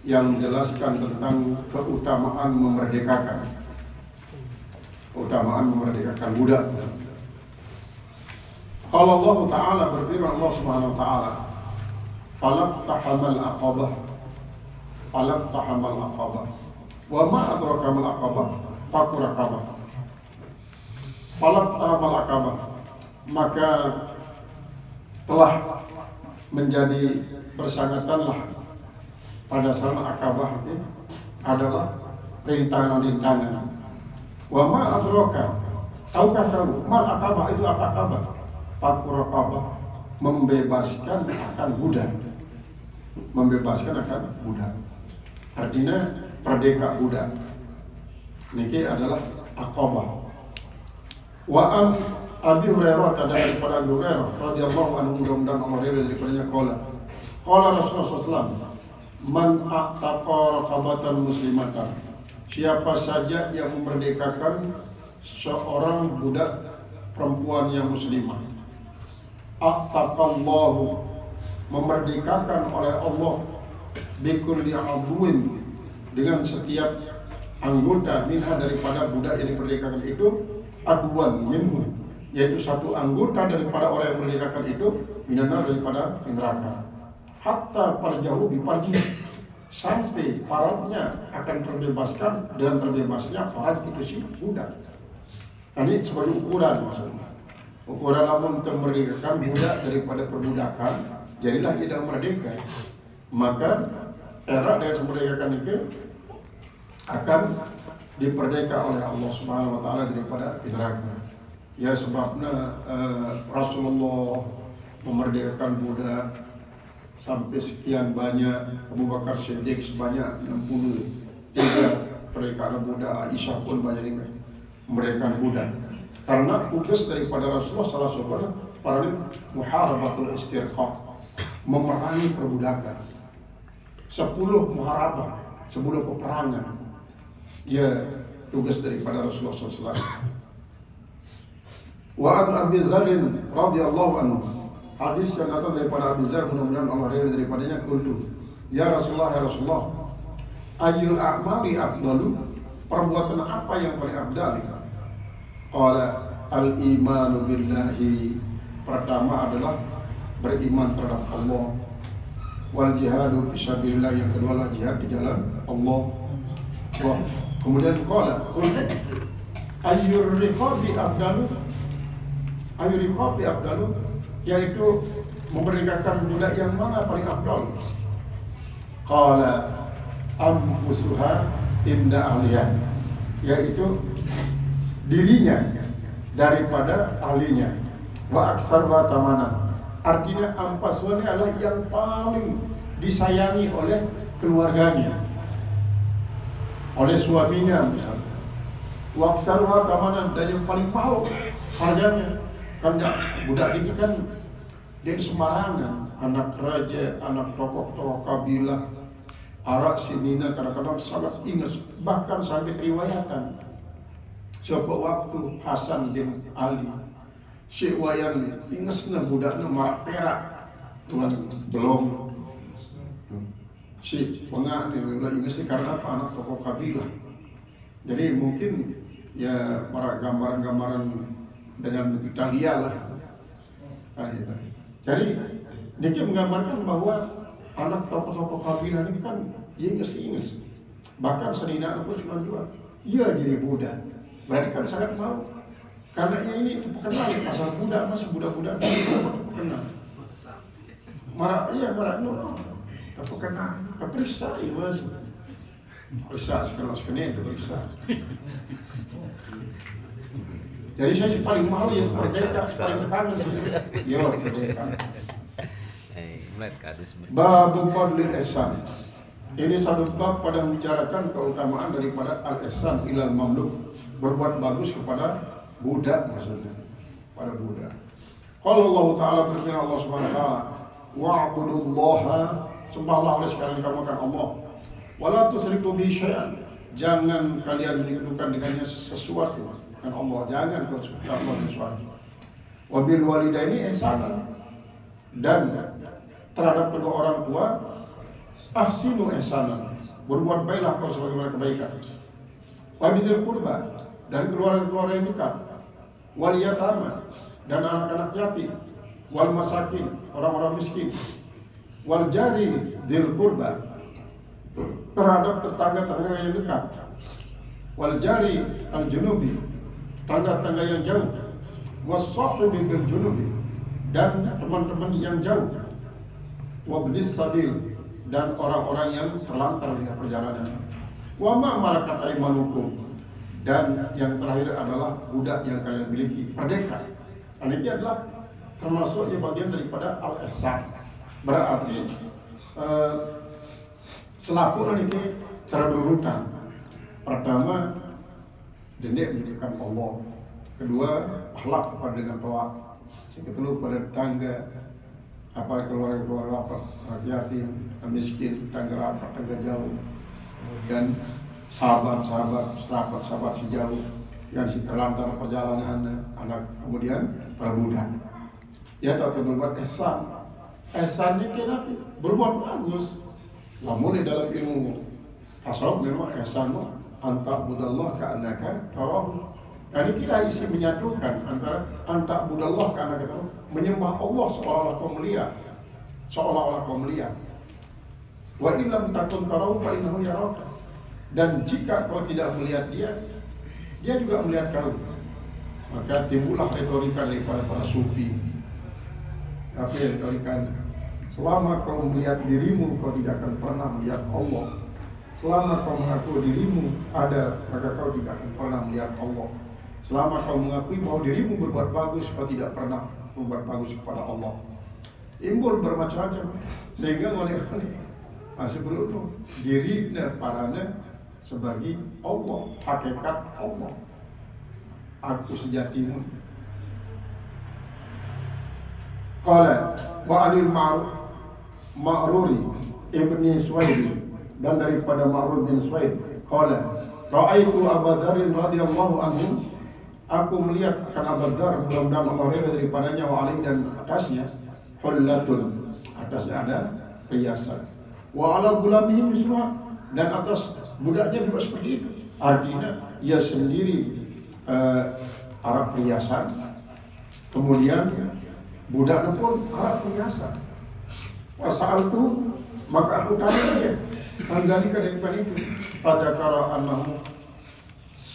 yang menjelaskan tentang keutamaan memerdekakan. Keutamaan memerdekakan budak. Kalau Allah Ta'ala berfirman, Allah Subhanahu Wa Ta'ala, falaqtahamal aqabah, falaqtahamal aqabah, wa ma adraka mal aqabah, fakku raqabah. Falaqtahamal aqabah, maka telah menjadi bersangatanlah pada saat Aqabah itu adalah rintangan-rintangan. Wa ma adraka, tahukah kamu mal Aqabah itu apa Aqabah? Fakku raqabah, membebaskan akan budak. Membebaskan akan budak. Artinya merdeka budak. Niki adalah Aqabah. Wa an Abi Hurairah, daripada Abu Hurairah radhiyallahu anhu, mudah-mudahan Allah ridha daripadanya, qala Rasulullah SAW, man a'taqa raqabatan muslimatan, siapa saja yang memerdekakan seorang budak perempuan yang muslimah, a'taqallahu, memerdekakan oleh Allah, bikulli adwin, dengan setiap anggota minha, daripada budak yang diperdekakan itu, adwan minhu, yaitu satu anggota daripada orang yang merdekakan itu, minanar, daripada neraka. Hatta parjahu biparji, sampai faradnya akan terbebaskan dengan terbebasnya farad itu si budak. Ini sebagai ukuran maksudnya. Ukuran namun memerdekakan budak daripada perbudakan, jadilah tidak merdeka. Maka era dengan memerdekakan itu akan diperdeka oleh Allah Subhanahu Wa Taala daripada neraka. Ya sebabnya Rasulullah memerdekakan budak sampai sekian banyak, Abu Bakar Siddiq sebanyak 63 perdekaan budak, Aisyah pun banyak ini memerdekakan budak. Karena tugas daripada Rasulullah salah satunya para muharabatul istirqaq, memerangi perbudakan. 10 muharabah, 10 peperangan. Ya tugas daripada Rasulullah SAW. Wa an Abi Dzar radhiyallahu anhu, hadis yang datang daripada Abu Dzar, mudah-mudahan Allah ridha daripadanya, qultu ya Rasulullah, ya Rasulullah, ayyul a'mali afdalu, perbuatan apa yang paling afdal? Qala al-imanu billahi, pertama adalah beriman terhadap Allah, wal jihadu fisabilillah, yang kedua adalah jihad di jalan Allah. Wah, kemudian qala qultu ayyur riqabi afdalu, ayyur riqabi afdalu, yaitu memerdekakan budak yang mana paling afdal? Qala anfusuha inda ahliha, yaitu dirinya daripada ahlinya. Wa aktsaruha tamanan, artinya ampasuannya adalah yang paling disayangi oleh keluarganya, oleh suaminya misalnya. Wa aktsaruha tamanan, dan yang paling mahal harganya. Kan budak ini kan dia sembarangan, anak raja, anak tokoh-tokoh kabilah Arab Sinina kadang-kadang sangat ingat, bahkan sampai riwayatan suatu waktu Hasan bin Ali si wayan ingesna budakna marak perak dengan belum si pengah ni ingesna karena apa, anak tokoh kabilah. Jadi mungkin ya marak gambaran-gambaran dengan Italia lah. Jadi dia menggambarkan bahwa anak tokoh-tokoh kabilah ini kan inges. Bahkan Senina pun sudah jual. Ia jadi budak. Berarti kan sangat mau. Karena ini terkenal pasal budak, masih budak-budak terkenal. Marak no. Terkenal. Periksa mas. Periksa sekarang itu periksa. Jadi saya paling mahal ya merdeka, paling kangen. Yo, merdeka. Babu fadlil ihsan. Ini satu bab pada membicarakan keutamaan daripada al-ihsan ilal mamluk, berbuat bagus kepada budak, maksudnya pada budak. Qala Allah Ta'ala, berfirman Allah Subhanahu wa taala, wa'budullaha, sembahlah oleh sekalian kamu akan Allah. Wala tusyriku bihi syai'an, jangan kalian menyekutukan dengannya sesuatu. Dan Allah, jangan kau sekutukan Allah sesuatu. Wabil walidaini ihsanan, dan terhadap kedua orang tua ahsinu ihsanan, berbuat baiklah kau sebagaimana kebaikan. Wa bidzil qurba, dan keluarga-keluarga yang dekat. Wal yatama, dan anak-anak yatim. Wal masakin, orang-orang miskin. Wal jari dzil qurba, terhadap tetangga-tetangga yang dekat. Wal jari al junubi, tetangga-tetangga yang jauh. Was sahibi bil junubi, dan teman-teman yang jauh. Wa ibnis sabil, dan orang-orang yang terlantar di perjalanan. Wa ma malakat aymanukum, dan yang terakhir adalah budak yang kalian miliki, merdeka. Ini adalah termasuk bagian daripada al-ihsan. Berarti selapuran ini cara berurutan. Pertama, dendek menjadikan Allah. Kedua, akhlak kepada dengan toa. Yang kedua, pada tetangga, apa keluarga-keluarga apa, yatim, miskin, tetangga rapat, tetangga jauh, dan sahabat sejauh yang terlantar perjalanan anak, kemudian para budak. Ya tahu berbuat ihsan. Ihsan ini kenapa? Berbuat bagus. Namun di dalam ilmu tasawuf memang ihsan anta budallah ka'annaka tarahu. Jadi kita isi menyatukan antara anta budallah ka'annaka tarahu, menyembah Allah seolah-olah kau melihat. Wa illam takun tarahu fa innahu yaraka. Dan jika kau tidak melihat dia juga melihat kau. Maka timbullah retorika daripada para sufi. Tapi retorika, selama kau melihat dirimu, kau tidak akan pernah melihat Allah. Selama kau mengaku dirimu ada, maka kau tidak akan pernah melihat Allah. Selama kau mengakui bahwa dirimu berbuat bagus, kau tidak pernah berbuat bagus kepada Allah. Imbul bermacam-macam, sehingga oleh-oleh masih beruntung diri dan parana sebagai Allah, hakikat Allah. Aku sejatimu. Qala wa anil Ma'ruri ibni Suwaid, dan daripada Ma'rur bin Suwaid, qala ra'aitu Abu Dzar radhiyallahu anhu, aku melihat akan Abu Dzar, mudah-mudahan Allah ridha daripadanya, wa alaihi, dan atasnya hullatun, atasnya ada perhiasan, wa ala gulamihi misra, dan atas budaknya juga seperti itu. Artinya ia sendiri arak perhiasan, kemudian budaknya pun arak perhiasan. Wasa'altu, maka aku tanya dia, anzalika daripada itu, pada kara annahu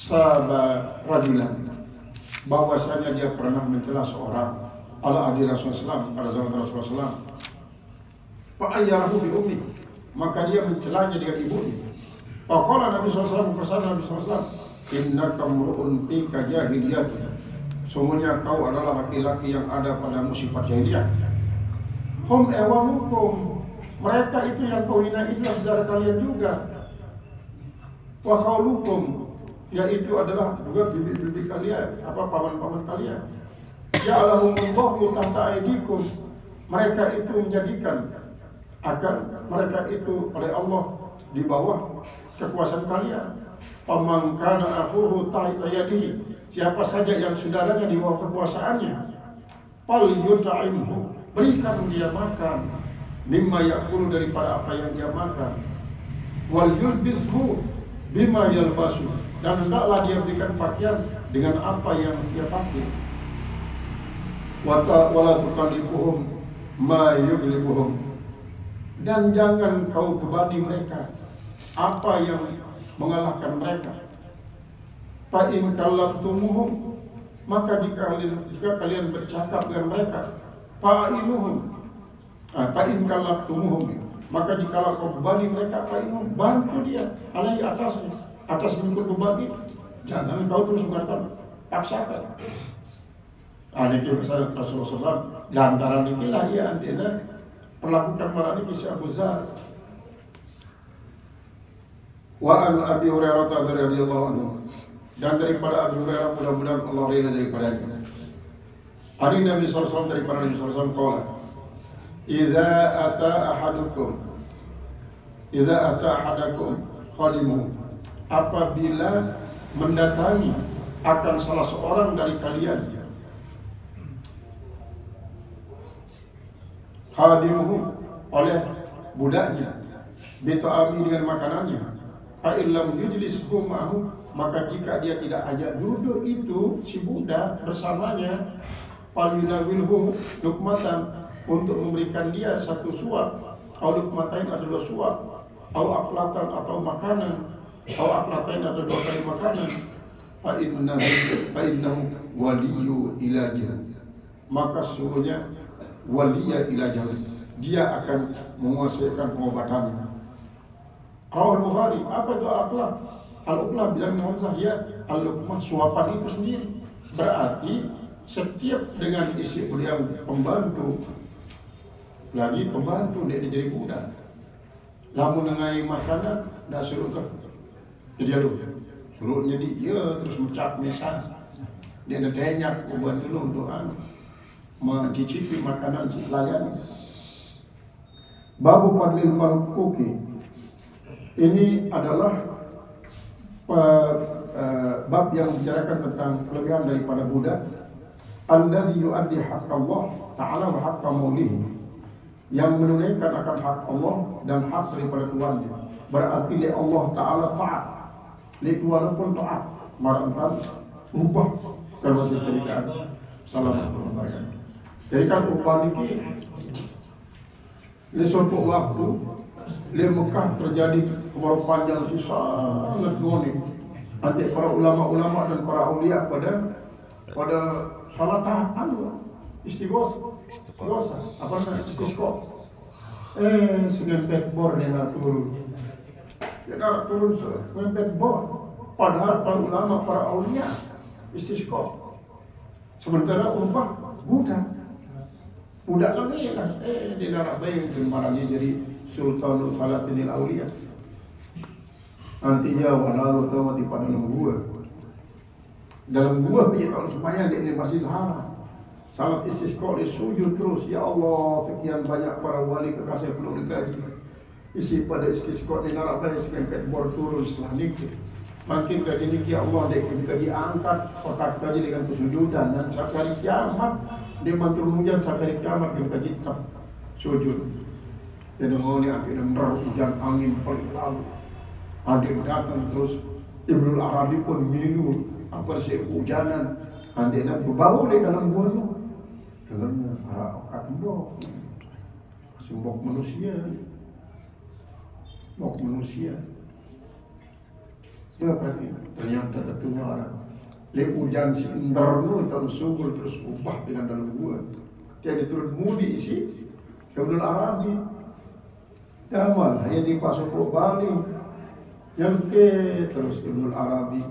sabah rajulan, bahwasanya dia pernah mencela seorang ala adi Rasulullah pada zaman Rasulullah. Fa'ayyarahu bi ummi, maka dia mencelanya dengan ibunya. Faqala Nabi SAW, bersabda Nabi SAW, innaka mru'un fika jahiliyatun, sungguhnya kau adalah laki-laki yang ada padamu sifat jahiliyah. Hum ewalukum, mereka itu yang kau hina itu saudara kalian juga. Wa khawlukum, yaitu adalah juga bibi-bibi kalian, paman-paman kalian. Ja'alahumullahu tahta aydikum, mereka itu menjadikan akan mereka itu oleh Allah di bawah kekuasaan kalian. Faman kana akhuhu tahta yadihi, siapa saja yang saudaranya di bawah kekuasaannya, fal yut'imhu, berikan dia makan, mimma yakulu, daripada apa yang dia makan, wal yulbishu bima yalbasu, dan hendaklah dia berikan pakaian dengan apa yang dia pakai. Wala tukallifuhum ma yughlibuhum, dan jangan kau bebani mereka apa yang mengalahkan mereka. Fa in kallaftumuhum, maka jika kalian bercakap dengan mereka, fa'inuhum, fa in kallaftumuhum, maka jika kau bebani mereka, fa'inuhum, bantu dia alai atas mengikut beban itu. Jangan kau terus mengatakan paksakan. Ini kisah Rasulullah SAW. Lantaran inilah ia antena perlakukan marah ini kisah Abu Dzar. Wa an Abi Hurairah radhiyallahu anhu, dan daripada Abi Hurairah, mudah-mudahan Allah ridha daripadanya. Hari Nabi SAW, daripada Nabi SAW, qala idza ata ahadakum khadimu, apabila mendatangi akan salah seorang dari kalian khadimuhu, oleh budaknya, bita'ami dengan makanannya. Fa illam yujlishu ma'ahu, maka jika dia tidak ajak duduk itu si budak bersamanya, falyunawilhu lukmatan, untuk memberikan dia satu suap, atau lukmatain atau dua suap, atau aklatan atau makanan, atau aklatain atau dua kali makanan. Fa innahu waliyu ilajih, maka sesungguhnya waliya ilajah, dia akan menguasaikan pengobatannya. Rawal Bukhari, apa itu al-uqlah? Al-uqlah bilang Hamzah ya, al-luqmah, suapan itu sendiri. Berarti setiap dengan isi beliau pembantu, lagi pembantu dia jadi budak. Lamun nengai makanan, dah suruh ke dia dulu. Suruh jadi dia terus mencap mesan. Dia ada denyak buat dulu untuk mencicipi makanan si pelayan. Babu Fadlil Malkuki, ini adalah bab yang membicarakan tentang kelebihan daripada budak. Alladzi yu'addi haqq Allah Ta'ala wa haqq maulihi, yang menunaikan akan hak Allah dan hak daripada Tuhannya. Berarti li Allah Ta'ala taat, li Tuhan pun taat. Marantan upah kalau saya ceritakan. Assalamualaikum. Jadi kan upah ini di suatu waktu di Mekah terjadi kemarau panjang si sangat ngoni. Nanti para ulama-ulama dan para aulia pada salah tahan istighosa, apa namanya istisqa. Sengempet bor dia nak turun. Dia nak turun sengempet bor. Padahal para ulama, para aulia istisqa. Sementara umpah budak lagi lah. Dia nak bayangkan barangnya jadi Sultanul Salatinil Aulia. Nantinya walalu tahu mati pada dalam gua biar kalau semuanya di Masjidil Haram. Salat istisqa, sujud terus, ya Allah, sekian banyak para wali kekasih belum digaji. Isi pada istisqa di neraka sekian bor turun setelah nikah. Makin gaji nikah ya Allah, dia gaji angkat kotak gaji dengan kesujudan, dan saat hari kiamat dia mantul hujan, saat hari kiamat dia gaji tetap sujud. Dan ngomongnya akhirnya menerus hujan angin paling lalu. Adik datang terus Ibnul Arabi pun minum apa sih hujanan. Nanti nak berbau di dalam gua tu. Dengarnya para mbok, mbok manusia, mbok manusia. Berarti ternyata tertular. Lek hujan sebentar nu tahun subur terus ubah dengan dalam gua. Jadi turun mudi isi Ibnul Arabi. Tamal hanya di pasok Bali. Yang ke terus Ibnul Arabi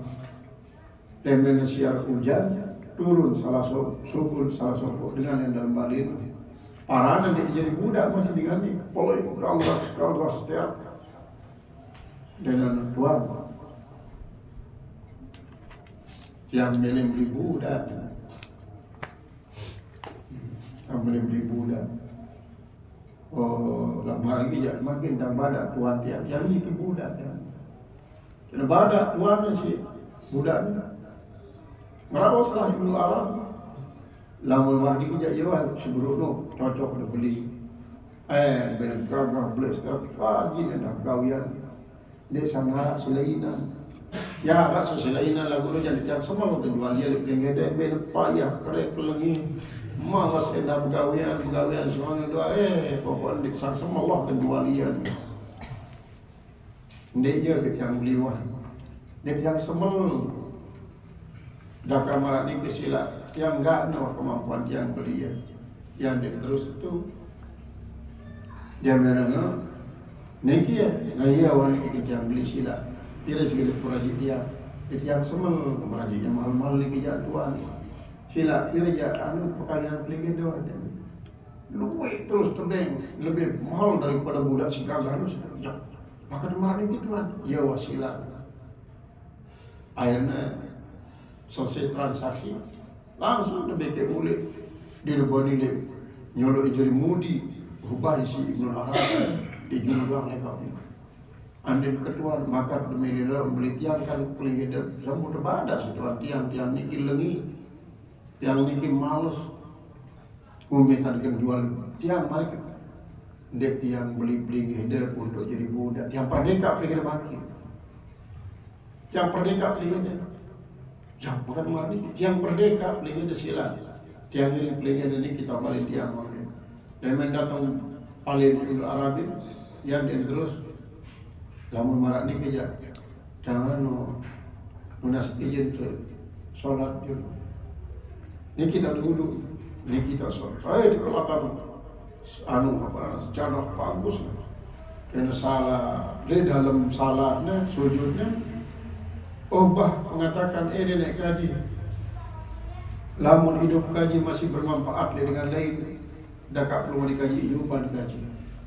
temen siar hujan turun salah subur salah sopok dengan yang dalam balik parana dia jadi budak masih diganti poloi kau setiap dengan tuan yang beli budak lama lagi ya makin dah badak tuan dia yang ini budak ya. Kena badak tuannya si budak ni. Mereka setelah Ibnul Arabi lamun mardi kejak ya seburuk tu cocok nak beli. Benar gagah beli setiap pagi dah kawian. Dia sangat selainan. Ya agak selainan lagu tu jadi semua tu jual dia lebih gede benar payah kerek lagi. Malas dah bergawian semuanya doa pokok di sang semua Allah dan jual dia. Dia je yang beliwan. Dia yang semel. Dah kamar ni kesilat yang enggak ada kemampuan yang belia. Yang dia terus itu dia menengah niki ya, ngaya orang ni yang beli silat. Dia segala peraji dia. Dia yang semel peraji yang mahal-mahal ni kerja tuan. Silat dia je pekerjaan pelik dia. Luwih terus terbang lebih mahal daripada budak segala tu. Ya. Maka dimana ini tuan, ya wasilah. Akhirnya selesai transaksi, langsung dia bikin ulit. Dia lebih ni nyolok jadi mudi, ubah isi Ibnul Arabi, dia jual mereka ni. Anda ketua maka demi dia beli tiang kan peling dia, semua terbadas tuan tiang ni kilengi, tiang ni males, mungkin kan jual tiang mereka. Dek yang beli dia untuk jadi budak. Yang perdeka pelingin makin. Yang perdeka pelingin dia. Yang bukan mati. Yang perdeka pelingin dia silat. Yang ini pelingin ini kita balik dia makin. Dan mendatang paling Arabi yang dia terus. Lamun marak ni kerja. Jangan lunas izin tu solat juga. Ni kita duduk. Ni kita solat. Di kelatan. Cara bagus kena salah di dalam salatnya sujudnya obah mengatakan dia naik kaji lamun hidup kaji masih bermanfaat dengan lain dah tak perlu dikaji hidupan kaji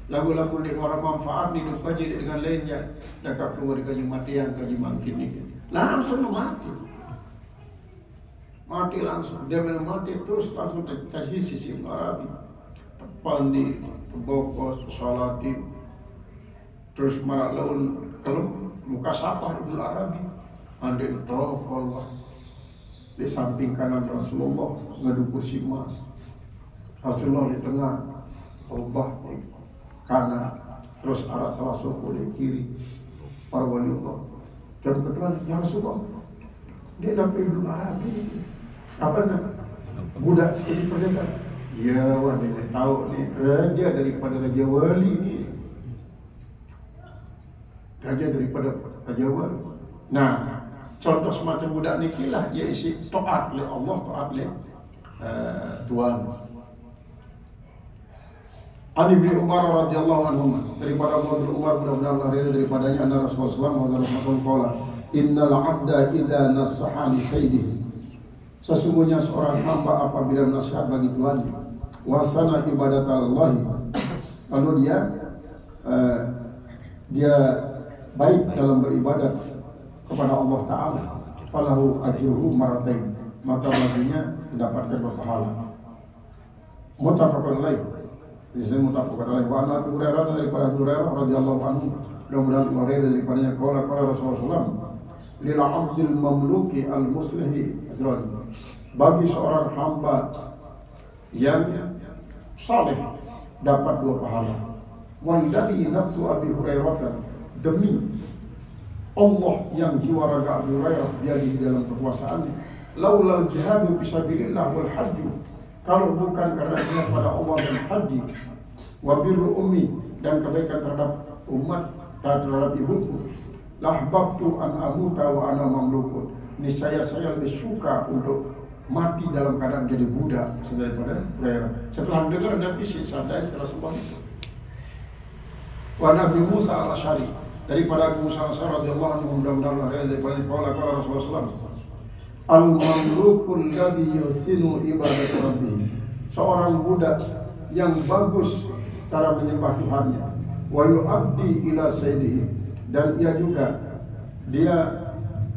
lagu-lagu di luar manfaat hidup kaji dengan lainnya dah tak perlu dikaji mati yang kaji makin ini langsung mati langsung dia memang mati terus langsung kaji sisi Arabi pandi bokos salati terus marak laun kelem muka sapa Ibnu Arabi andai toh Allah di samping kanan Rasulullah ngadu kursi emas Rasulullah di tengah ubah kanan terus arah salah suku di kiri para wali Allah dan kebetulan ya Rasulullah dia dapat Ibnu Arabi apa nak budak seperti perdeka. Ya, dia tahu ni raja daripada raja wali ni. Raja daripada raja wali. Nah, contoh semacam budak ni kilah dia isi taat oleh Allah, taat oleh Tuhan. Ali bin Umar radhiyallahu anhu daripada Abu Umar mudah-mudahan Allah ridha daripadanya anna Rasulullah sallallahu alaihi wasallam qala innal 'abda idza nasaha li sayyidihi sesungguhnya seorang hamba apabila nasihat bagi Tuhannya wasana ibadat Allah lalu dia baik dalam beribadat kepada Allah Ta'ala falahu ajruhu maratain maka baginya mendapatkan berpahala muttafaqun alaih disini muttafaqun alaih wa an Abi Hurairah daripada Abu Hurairah radhiyallahu anhu mudah-mudahan Hurairah daripadanya qala Rasulullah lil 'abdil mamluki al muslihi ajran bagi seorang hamba yang saleh dapat 2 pahala. Walladhi nafsu Abi Hurairah demi Allah yang jiwa raga Abi Hurairah dia di dalam kekuasaannya. Laulal jihadu fisabilillah wal hajj kalau bukan karena dia pada Allah dan haji wa birru ummi dan kebaikan terhadap umat dan terhadap ibuku lahbabtu an amuta wa ana mamlukun. Niscaya saya lebih suka untuk mati dalam keadaan jadi budak daripada Hurairah. Setelah dengar Nabi sadar setelah sebab itu. Wa Nabi Musa al-Asy'ari daripada Abu Musa al-Asy'ari radhiyallahu anhu mudah-mudahan daripada qala Rasulullah al-mamlukul ladzi yusinu ibadat rabbih seorang budak yang bagus cara menyembah Tuhannya wa yu'addi ila sayyidihi dan dia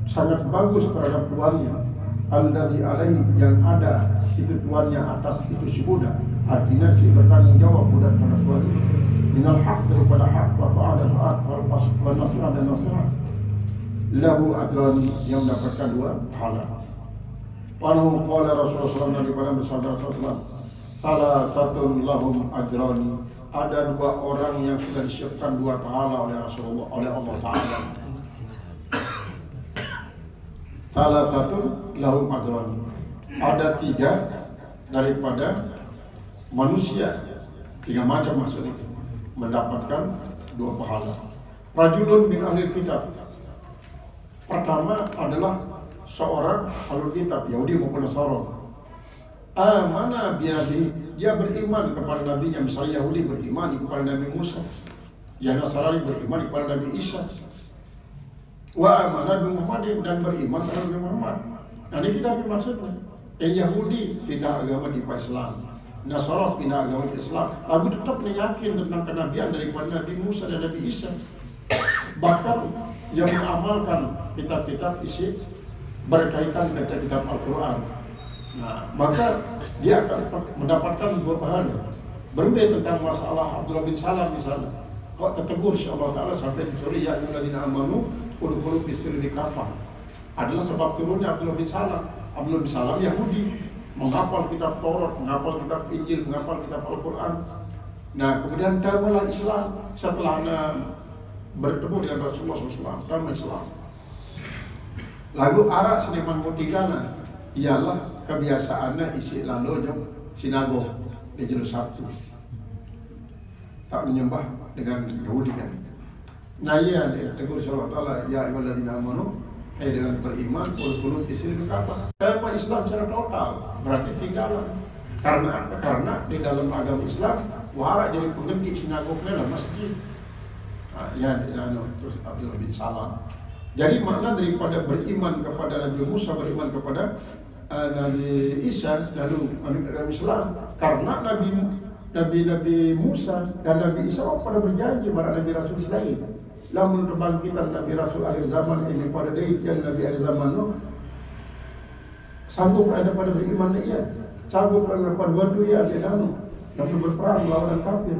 sangat bagus terhadap tuannya alladzi alaihi yang ada itu tuannya atas itu si budak artinya si bertanggung jawab budak terhadap tuannya minal haq daripada hak wa ta'ala wa nasihat dan nasihat lahu ajran yang mendapatkan 2 pahala. Walau qala Rasulullah daripada bersabda Rasulullah salah satu lahum ajran ada 2 orang yang sudah disiapkan 2 pahala oleh Rasulullah oleh Allah Ta'ala. Salah satu lahum ajran ada 3 daripada manusia 3 macam maksudnya mendapatkan 2 pahala. Rajulun min ahli kitab pertama adalah seorang ahli kitab Yahudi maupun Nasrani amana biadi dia beriman kepada Nabi yang misalnya Yahudi beriman kepada Nabi Musa yang Nasrani beriman kepada Nabi Isa wa amana bi Muhammadin dan beriman kepada Nabi Muhammad. Nah ini kita maksudnya Yahudi pindah agama di Islam, Nasrani pindah agama di Islam, lalu tetap yakin tentang kenabian daripada Nabi Musa dan Nabi Isa. Bahkan yang mengamalkan kitab-kitab isi berkaitan dengan kitab Al-Quran. Nah, maka dia akan mendapatkan 2 pahala. Berbeda tentang masalah Abdullah bin Salam misalnya. Kok tertegur insya-Allah Ta'ala sampai disuruh ya ayyuhalladzina amanu udkhulu fis silmi kafah. Adalah sebab turunnya Abdullah bin Salam. Abdullah bin Salam Yahudi, menghafal kitab Taurat, menghafal kitab Injil, menghafal kitab Al-Quran. Nah kemudian dakwahlah Islam setelah bertemu dengan Rasulullah SAW, dakwah Islam. Lalu arak Seniman Mutigana ialah kebiasaannya isi lalu sinagog di Jalur Sabtu. Tak menyembah dengan Yahudi kan. Nah iya, tegur Allah Ta'ala, ya ayyuhalladzina amanu, dengan beriman, ulul isri berkata, dakwah Islam secara total, berarti tinggalan. Karena apa? Karena di dalam agama Islam, warak jadi pengendi sinagognya lah masjid. Terus Abdullah bin Salam. Jadi makna daripada beriman kepada Nabi Musa, beriman kepada Nabi Isa, lalu Nabi Islam. Karena Nabi Musa dan Nabi Isa pada berjanji pada Nabi Rasul selain. Lamun kebangkitan Nabi Rasul akhir zaman ini pada yang Nabi akhir zaman no, sanggup ada pada beriman ia, sanggup ada pada bantu ia ada lalu, lalu berperang melawan kafir,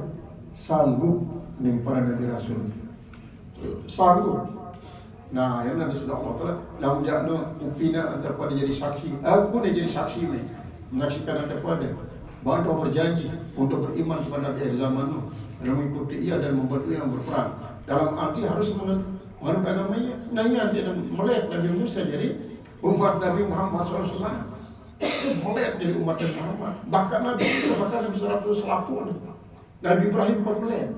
sanggup nih para Nabi Rasul, sanggup. Nah, yang nanti sudah Allah Taala, lalu jangan upina antara pada jadi saksi, aku nih jadi saksi nih, menyaksikan antara pada, bahwa dia berjanji untuk beriman kepada Nabi akhir zaman no, dan mengikuti ia dan membantu ia berperang. Dalam arti harus menganut agamanya. Nah ia dia melihat Nabi Musa jadi umat Nabi Muhammad SAW. Melihat jadi umat Nabi Muhammad. Bahkan Nabi Musa, bahkan Nabi SAW. Nabi Ibrahim pun melihat.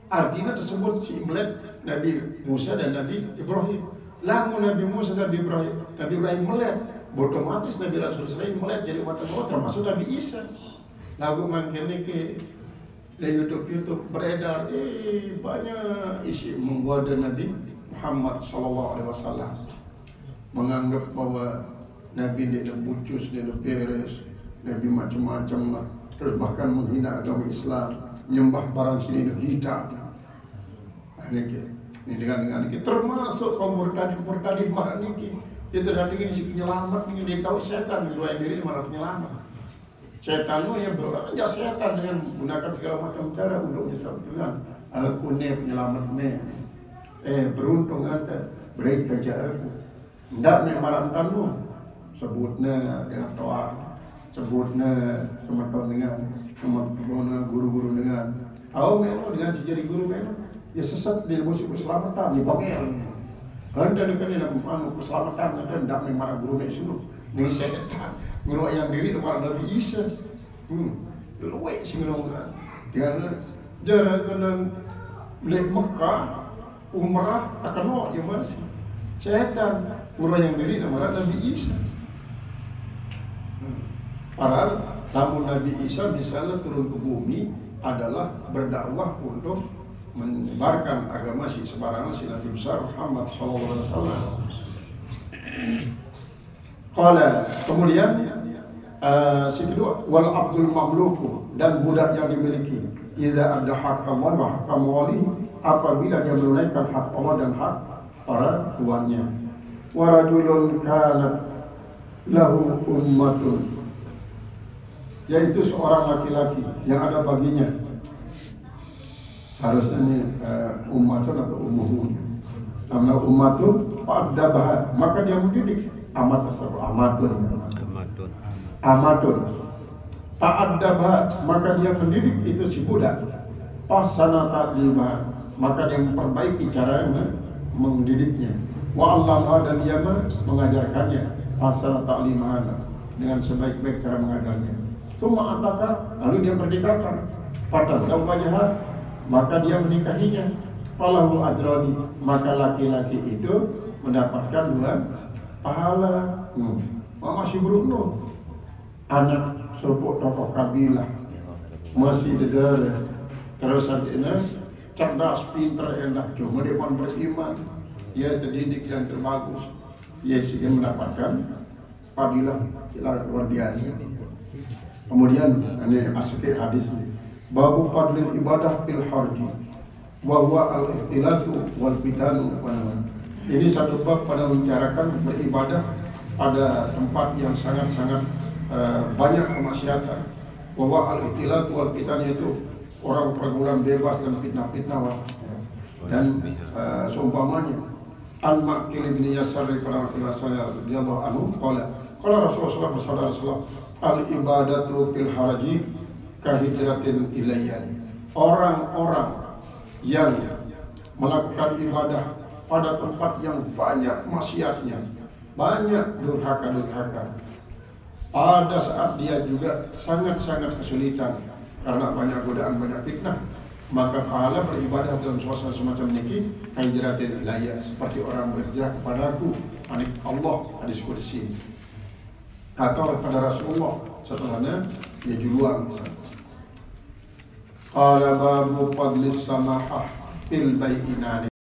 Artinya tersebut si melihat Nabi Musa dan Nabi Ibrahim. Lalu Nabi Musa dan Nabi Ibrahim melihat. Otomatis Nabi Rasul SAW melihat jadi umat Nabi Muhammad, termasuk Nabi Isa. Lalu makanya ke di YouTube beredar banyak isi menggoda Nabi Muhammad SAW, menganggap bahwa Nabi dia bucus, dia beres, Nabi macam-macam, terus bahkan menghina agama Islam, nyembah barang sini kita. Ini dengan ini termasuk kaum murtadin marah niki. Itu tadi ini si penyelamat ini dia tahu setan meluai diri marah penyelamat. Setan lo yang bekerja setan dengan menggunakan segala macam cara untuk menyelamatkan. Aku ni penyelamat ni. Beruntung anda beri kerja aku. Tidak ni marantan lo. Sebutnya dengan toa. Sebutnya sama guru-guru dengan. Tahu memang dengan sejari guru memang. Ya sesat di musuh keselamatan. Ya bangil. Anda dekat ni nak keselamatan. Anda tidak ni marah guru ni sini. Ni setan. Guru yang diri kepada Nabi Isa, luwek sih ngomong. Tiada jalan beli Mekah, umrah takkan mau yang masih. Setan guru yang diri kepada Nabi Isa. Padahal namun Nabi Isa misalnya turun ke bumi adalah berdakwah untuk menyebarkan agama si sebarangan si Nabi besar Muhammad SAW. Qala, kemudian si kedua wal abdul mamluku, dan budak yang dimiliki idza adda hak Allah wa hak amwali, apabila dia menunaikan hak Allah dan hak para tuannya. Wa rajulun kanat lahu ummatun, yaitu seorang laki-laki yang ada baginya, harusnya ini ummatun atau ummuhun, karena ummatun fa'adabah, maka dia mendidik. Amatun ta'addabha, maka dia mendidik itu si budak. Pasana ta'lima, maka dia memperbaiki cara mendidiknya. Wa allama, dan dia mengajarkannya. Pasana ta'lima, dengan sebaik-baik cara mengajarnya. Summa ataka, lalu dia merdekakan. Fatazawwajaha, maka dia menikahinya. Falahu ajrani, maka laki-laki itu mendapatkan 2 pahala. Masih beruntung. Anak sepupu tokoh kabilah, masih negara, terus ini cerdas, pintar, enak. Cuma dia pun beriman, ia terdidik yang terbagus, ia sehingga mendapatkan fadilah luar biasa. Kemudian ini asyik hadis ini, babu fadlil ibadah fil harji, wa huwa al-ihtilatu wal fitanu. Ini satu bab pada membicarakan beribadah pada tempat yang sangat-sangat banyak kemaksiatan. Bahwa al-ihtilat wal fitan, itu orang pergaulan bebas dan fitnah-fitnah. Dan seumpamanya An-Ma'qil bin Yasar daripada Rasulullah radhiyallahu anhu qala Rasulullah bersabda, al-ibadatu fil haraji kahijratin ilayya. Orang-orang yang melakukan ibadah pada tempat yang banyak maksiatnya, banyak durhaka-durhaka, pada saat dia juga sangat-sangat kesulitan karena banyak godaan, banyak fitnah, maka pahala beribadah dalam suasana semacam ini kahijratin ilayya, seperti orang berhijrah kepadaku, anik Allah, hadis qudsi, atau kepada Rasulullah setelahnya dia juluan. Qala babu fadlis samahah fil bai'inani.